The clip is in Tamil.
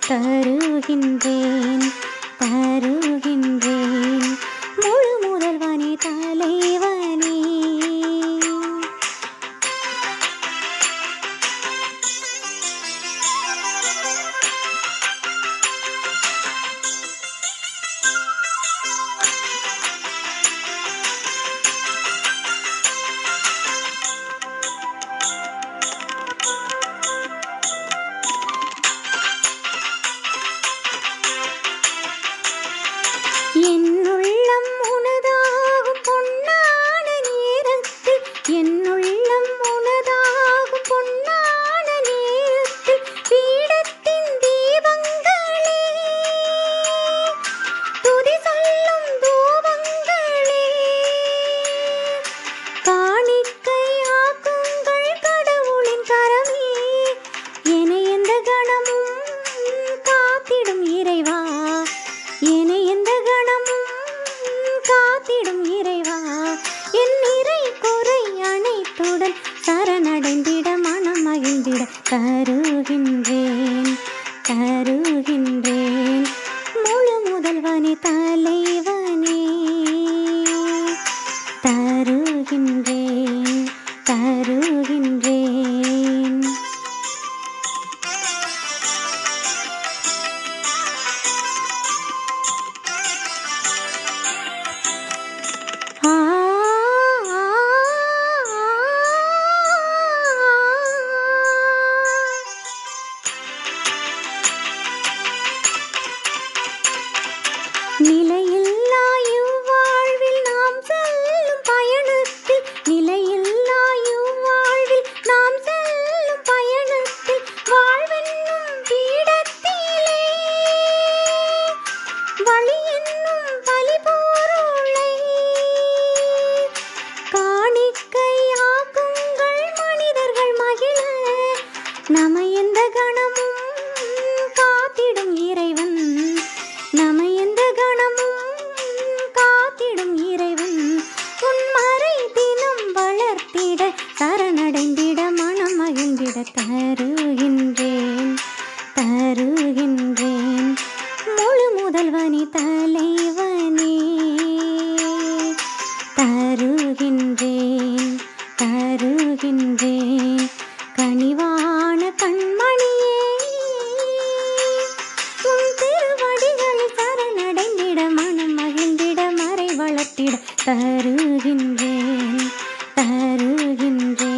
தருகின்றேன் தருகின்றேன் முழு முதல்வனே தலைவனே. என்னுள்ளம் உனதாகும் பொன்னான நேரத்தில் என்னுள்ளம் உனதாகும் பொன்னான நேரத்தில் பீடத்தின் தீபங்களே துதி சொல்லும் தூபங்களே காணிக்கையாக்குங்கள் கடவுளின் கரமே என்னை எந்த கணமும் காத்திடும் இறைவா என்னை எந்த கணமும் காத்திடும் இறைவா என் நிறை குறை அனைத்துடன் சரணடைந்திட மனம் மகிழ்ந்திட தருகின்றேன் தருகின்றேன் முழு முதல்வனே தலைவனே தருகின்றேன் தருகின்றேன். நிலையில்லா இவ்வாழ்வில் நாம் செல்லும் பயணத்தில் நிலையில்லா இவ்வாழ்வில் நாம் செல்லும் பயணத்தில் வாழ்வென்னும் பீடத்திலே வழி என்னும் பலிபொருளை காணிக்கையாக்குங்கள் மனிதர்கள் மகிழ நம்மை எந்த கணமும் காத்திடும் இறைவன் நம்மை எந்த கணமும் காத்திடும் இறைவன் உன்மறை தினம் வளர்த்திட சரணடைந்திட மனம் மகிழ்ந்திட தருகின்றேன் தருகின்றேன் முழு முதல்வனே தலைவனே தருகின்றேன் தருகின்றேன் கனிவான கண்மணியே உன் திருவடிகளில் சரணடைந்திட மனம் மகிழ்ந்திட மறை வளர்த்திட தருகின்றேன் தருகின்றேன்.